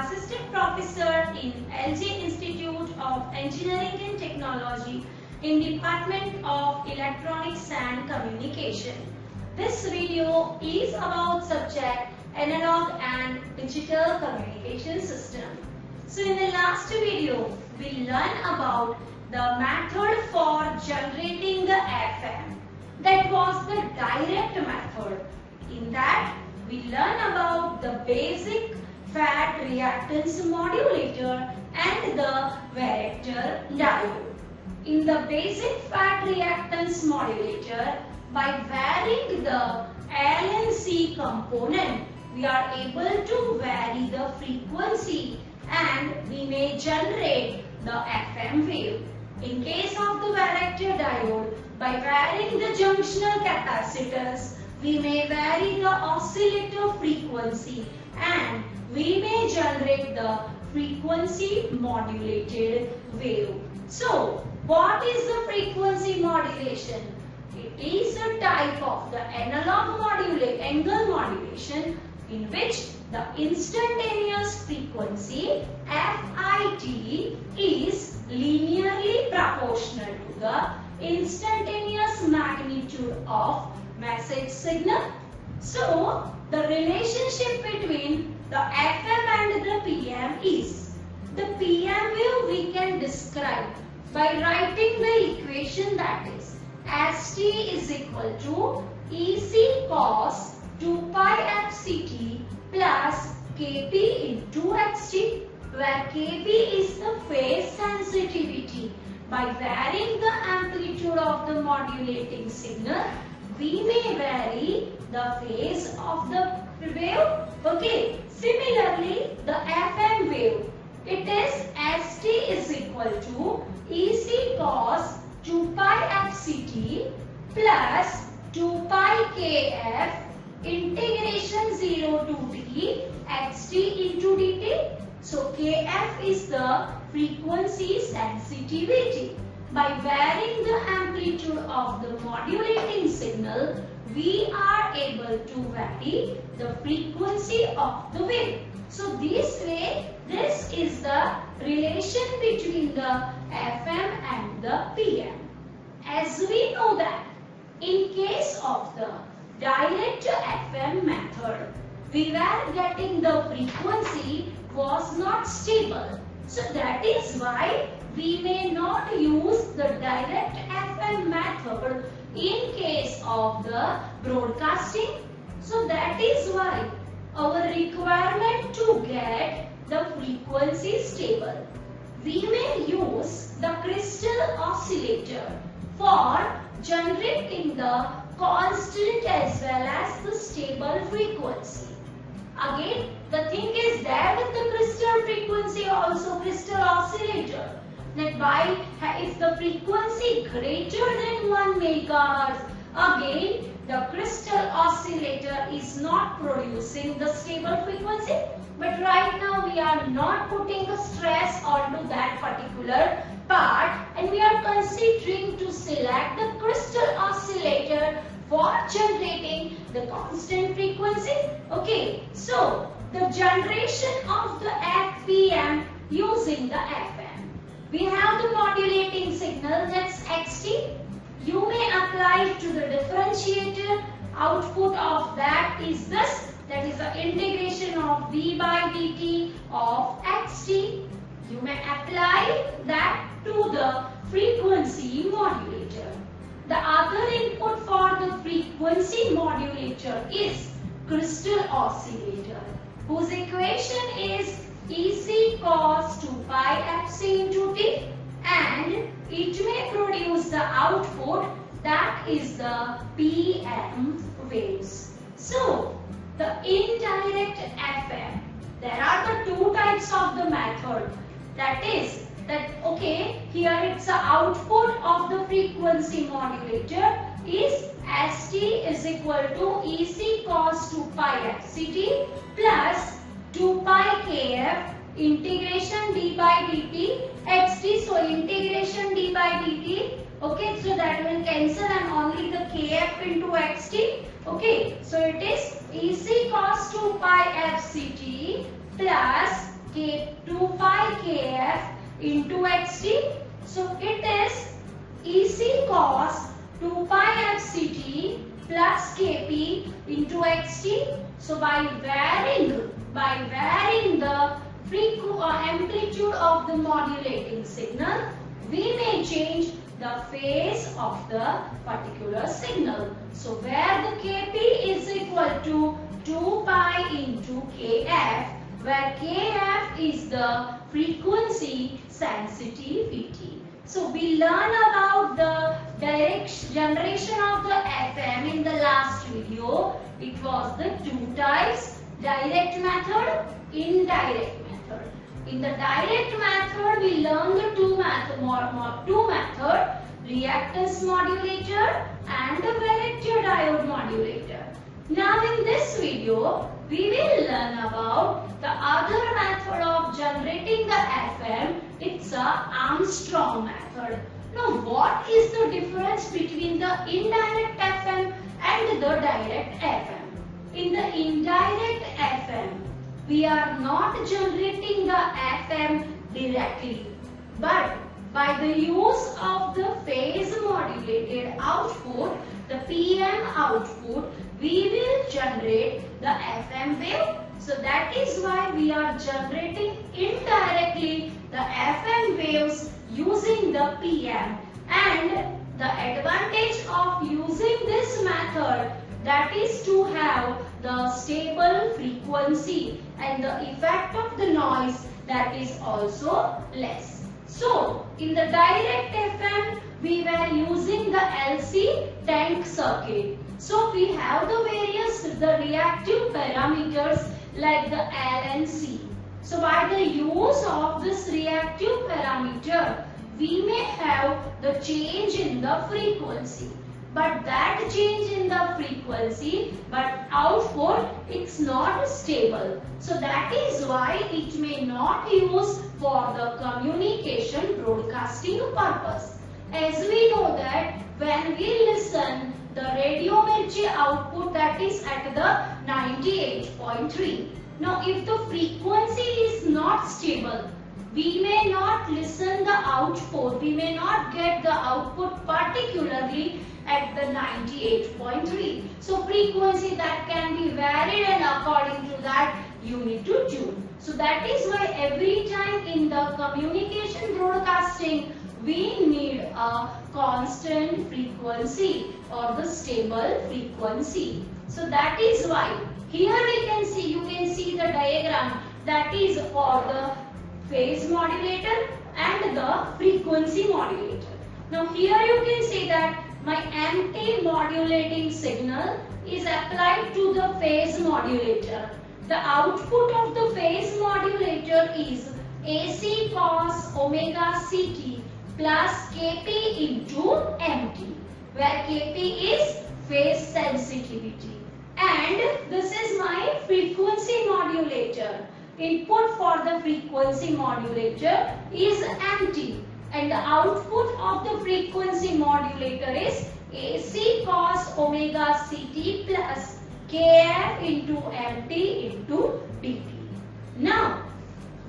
Assistant Professor in LG Institute of Engineering and Technology in Department of Electronics and Communication. This video is about subject Analog and Digital Communication System. So in the last video, we learned about the method for generating the FM. That was the direct method. In that, we learn about the basic fat reactance modulator and the varactor diode. In the basic fat reactance modulator, by varying the L and C component, we are able to vary the frequency and we may generate the FM wave. In case of the varactor diode, by varying the junctional capacitors, we may vary the oscillator frequency and we may generate the frequency modulated wave. So, what is the frequency modulation? It is a type of the analog angle modulation in which the instantaneous frequency FIT is linearly proportional to the instantaneous magnitude of message signal. So, the relationship between the FM and the PM is, the PM wave we can describe by writing the equation that is ST is equal to EC cos 2 pi FCT plus kP into XT, where kP is the phase sensitivity. By varying the amplitude of the modulating signal, we may vary the phase of the wave. Okay. Similarly, the FM wave, it is ST is equal to EC cos 2 pi FCT plus 2 pi KF integration 0 to t xt into dt. So, KF is the frequency sensitivity. By varying the amplitude of the modulating signal, we are able to vary the frequency of the wave. So, this way, this is the relation between the FM and the PM. As we know that, in case of the direct FM method, we were getting the frequency was not stable. So, that is why we may not use the direct FM method in case of the broadcasting. So, that is why our requirement to get the frequency stable, we may use the crystal oscillator for generating the constant as well as the stable frequency. Again, the thing is that with the crystal frequency also crystal oscillator, that by if the frequency greater than 1 megahertz, again the crystal oscillator is not producing the stable frequency. But right now we are not putting a stress onto that particular part and we are considering to select the crystal oscillator for generating the constant frequency. Okay, so the generation of the FPM using the FM. We have the modulating signal, that's XT. You may apply it to the differentiator. Output of that is this, that is the integration of V by dt of XT. You may apply that to the frequency modulator. The other input for the frequency modulator is crystal oscillator, whose equation is EC cos 2 pi FC into t, and it may produce the output that is the PM waves. So, the indirect FM, there are the two types of the method. That is, okay, here it's the output of the frequency modulator is ST is equal to EC cos 2 pi FCT plus 2 pi KF integration d by dt xt. So, integration d by dt, okay, so that will cancel and only the KF into xt. Okay, so it is EC cos 2 pi FCT plus 2 pi kf into xt. So it is EC cos 2 pi fct plus kp into xt. So by varying the amplitude of the modulating signal, we may change the phase of the particular signal. So where the kp is equal to 2 pi into kf, where kf is the frequency sensitivity. So we learn about the direct generation of the FM in the last video. It was the two types, direct method, indirect method. In the direct method, we learn the two method, reactance modulator and the Variactor diode modulator. Now in this video, we will learn about the other method of generating the FM. It's a Armstrong method. Now what is the difference between the indirect FM and the direct FM? In the indirect FM, we are not generating the FM directly, but by the use of the phase modulated output, the PM output, we will generate the FM wave. So that is why we are generating indirectly the FM waves using the PM. And the advantage of using this method, that is to have the stable frequency and the effect of the noise, that is also less. So in the direct FM, we were using the LC tank circuit. So we have the reactive parameters like the L and C. So by the use of this reactive parameter, we may have the change in the frequency. But that change in the frequency, but output, it's not stable. So that is why it may not use for the communication broadcasting purpose. As we know that when we listen the Radio Mirchi output, that is at the 98.3. Now if the frequency is not stable, we may not listen the output, we may not get the output particularly at the 98.3. So frequency that can be varied, and according to that you need to tune. So that is why every time in the communication broadcasting, we need a constant frequency or the stable frequency. So that is why here we can see, you can see the diagram, that is for the phase modulator and the frequency modulator. Now here you can see that my empty modulating signal is applied to the phase modulator. The output of the phase modulator is AC cos omega ct plus kp into mt, where kp is phase sensitivity. And this is my frequency modulator. Input for the frequency modulator is empty, and the output of the frequency modulator is AC cos omega ct plus kf into mt into dt. Now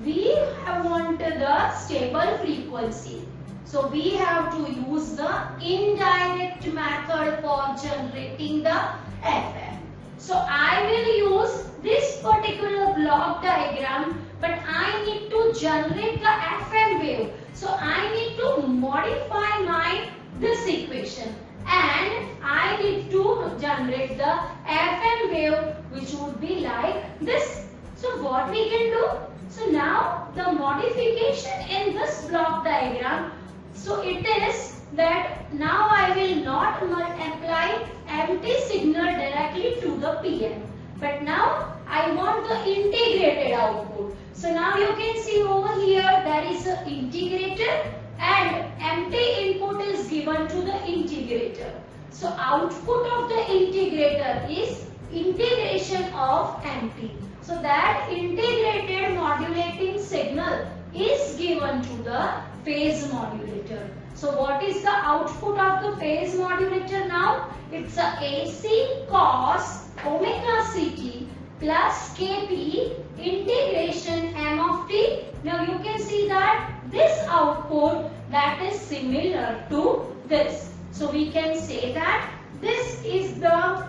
we have wanted the stable frequency, so we have to use the indirect method for generating the FM. So I will use this particular block diagram, but I need to generate the FM wave. So I need to modify this equation, and I need to generate the FM wave which would be like this. So what we can do? So now the modification in this block diagram, so it is that now I will not apply empty signal directly to the PM, but now I want the integrated output. So now you can see over here there is an integrator and empty input is given to the integrator. So output of the integrator is integration of empty. So that integrated modulating signal is given to the phase modulator. So what is the output of the phase modulator now? It's a AC cos omega ct plus kp integration m of t. Now you can see that this output that is similar to this. So we can say that this is the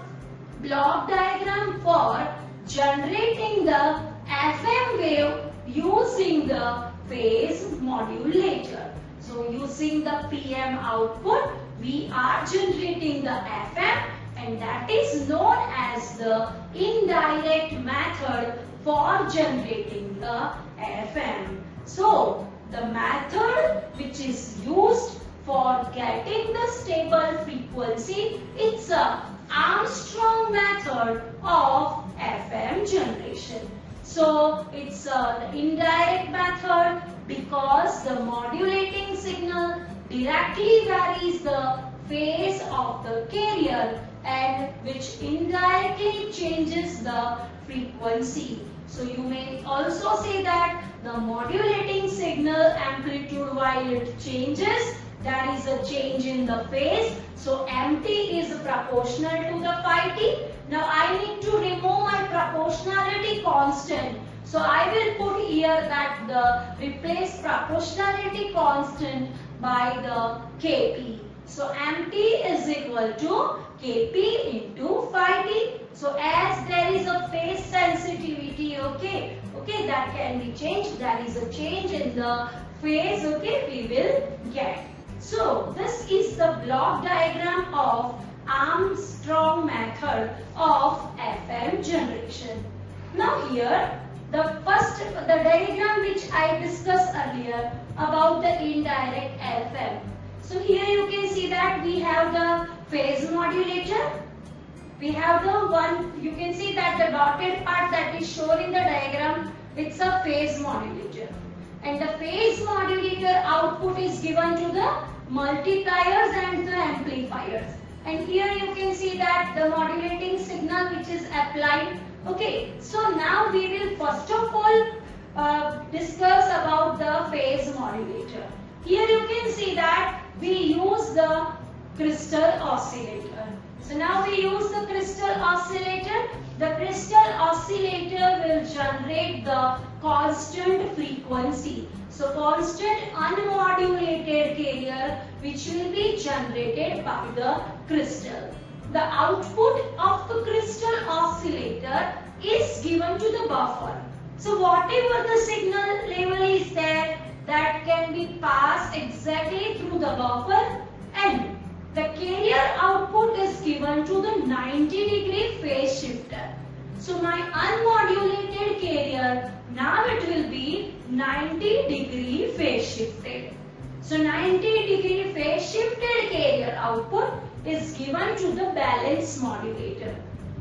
block diagram for generating the FM wave using the phase modulator. So using the PM output, we are generating the FM, and that is known as the indirect method for generating the FM. So the method which is used for getting the stable frequency, it's a Armstrong method of FM generation. So it's the indirect method because the modulating signal directly varies the phase of the carrier and which indirectly changes the frequency. So you may also say that the modulating signal amplitude, while it changes, there is a change in the phase. So mt is proportional to the phi t. Now I need to remove my proportionality constant. So I will put here that the replace proportionality constant by the Kp. So mt is equal to Kp into phi t. So as there is a phase sensitivity, okay, that can be changed. There is a change in the phase, okay, we will get. So this is the block diagram of Armstrong method of FM generation. Now here the diagram which I discussed earlier about the indirect FM. So here you can see that we have the phase modulator. We have the one, you can see that the dotted part that is shown in the diagram, it's a phase modulator. And the phase modulator output is given to the multipliers and the amplifiers. And here you can see that the modulating signal which is applied. Okay, so now we will first of all discuss about the phase modulator. Here you can see that we use the crystal oscillator. So now we use the crystal oscillator. The crystal oscillator will generate the constant frequency. So constant unmodulated carrier which will be generated by the crystal. The output of the crystal oscillator is given to the buffer. So whatever the signal level is there, that can be passed exactly through the buffer, and the carrier output is given to the 90-degree phase shifter. So my unmodulated carrier, now it will be 90-degree phase shifted. So 90-degree phase shifted carrier output is given to the balance modulator.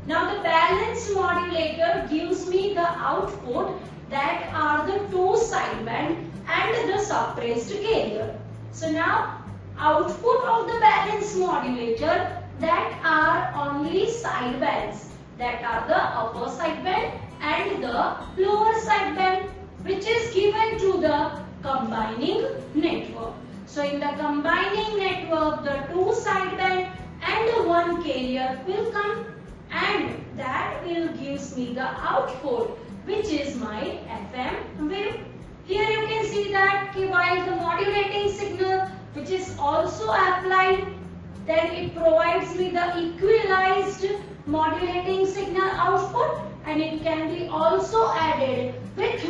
Now the balance modulator gives me the output that are the two sideband and the suppressed carrier. So now output of the balance modulator, that are only sidebands, that are the upper sideband and the lower sideband, which is given to the combining network. So in the combining network, the two sideband and the one carrier will come, and that will gives me the output, which is my FM wave. Here you can see that while the modulating signal which is also applied, then it provides me the equalized modulating signal output, and it can be also added with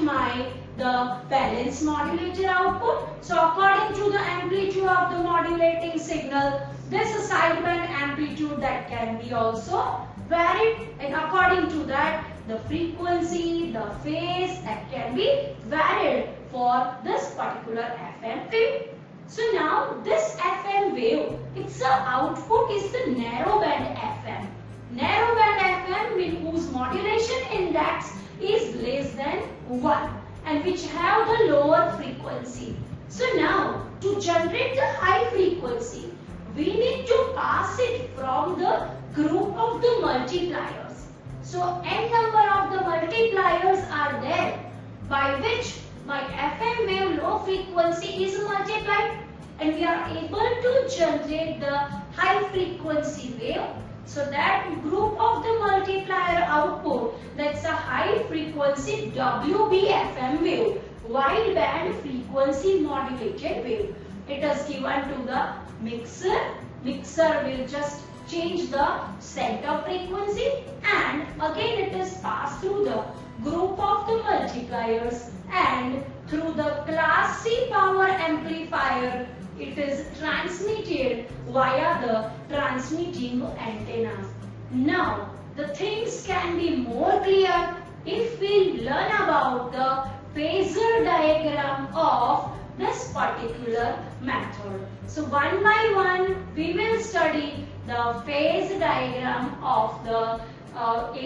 the balance modulator output. So according to the amplitude of the modulating signal, this sideband amplitude that can be also varied, and according to that the frequency, the phase that can be varied for this particular FM wave. So now this FM wave, its output is the narrowband FM. Narrowband FM whose modulation index is less than 1 and which have the lower frequency. So now to generate the high frequency, we need to pass it from the group of the multipliers. So n number of the multipliers are there by which my FM wave low frequency is multiplied, and we are able to generate the high frequency wave. So that group of the multiplier output, that's a high frequency WBFM wave, wide band frequency modulated wave. It is given to the mixer. Mixer will just change the center frequency, and again it is passed through the group of the multipliers, and through the class C power amplifier it is transmitted via the transmitting antennas. Now the things can be more clear if we learn about the phasor diagram of this particular method. So one by one we will study the phase diagram of the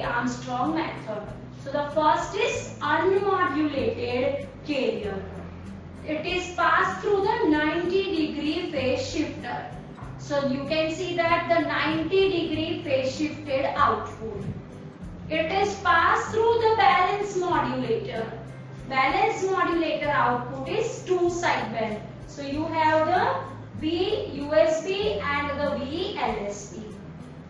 Armstrong method. So the first is unmodulated carrier. It is passed through the 90-degree phase shifter. So you can see that the 90-degree phase shifted output. It is passed through the balance modulator. Balance modulator output is two sideband. So you have the VUSB and the VLSB.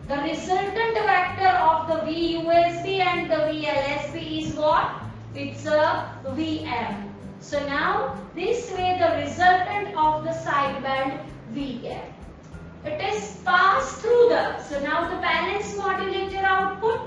The resultant vector of the VUSB and the VLSB is what? It's a VM. So now this way the resultant of the sideband VM. It is passed through the, so now the balance modulator output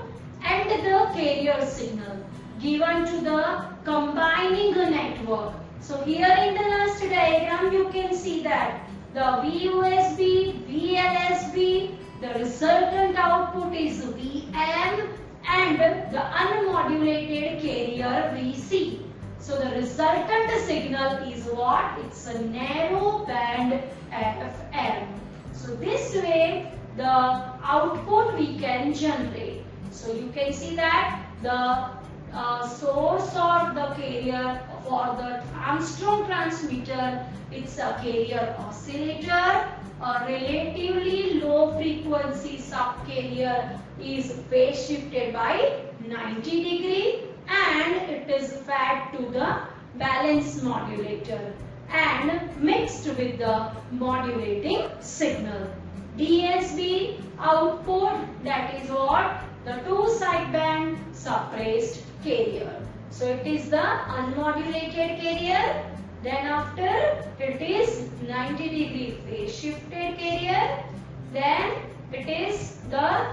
and the carrier signal given to the combining network. So here in the last diagram you can see that the VUSB, VLSB, the resultant output is VM and the unmodulated carrier VC. So the resultant signal is what? It's a narrow band FM. So this way the output we can generate. So you can see that the source of the carrier for the Armstrong transmitter, it's a carrier oscillator. A relatively low frequency subcarrier is phase shifted by 90 degree and it is fed to the balance modulator and mixed with the modulating signal. DSB output, that is what? The two sideband suppressed carrier. So it is the unmodulated carrier. Then after it is 90 degree phase shifted carrier. Then it is the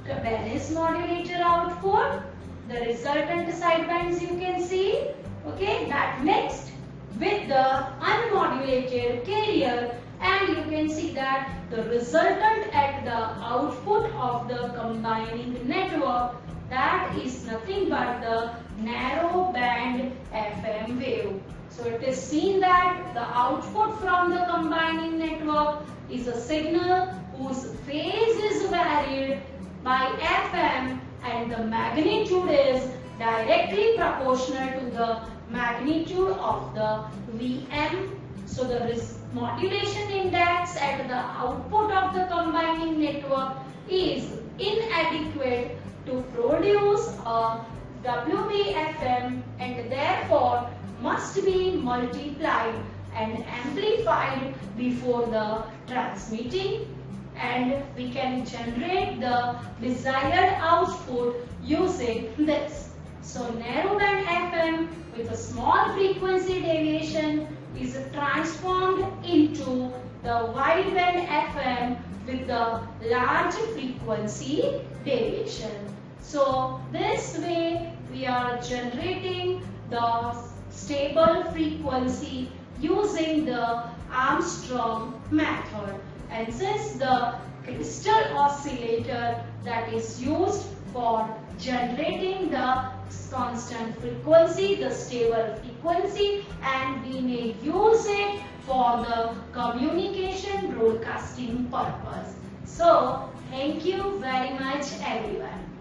balance modulator output. The resultant sidebands you can see. Okay, that mixed with the unmodulated carrier, and you can see that the resultant at the output of the combining network, that is nothing but the narrow band FM wave. So it is seen that the output from the combining network is a signal whose phase is varied by FM and the magnitude is directly proportional to the magnitude of the VM. So the modulation index at the output of the combining network is inadequate to produce a WBFM and therefore must be multiplied and amplified before the transmitting, and we can generate the desired output using this. So narrowband FM with a small frequency deviation is transformed into the wideband FM with the large frequency deviation. So this way we are generating the stable frequency using the Armstrong method. And since the crystal oscillator that is used for generating the constant frequency, the stable frequency, and we may use it for the communication broadcasting purpose. So thank you very much everyone.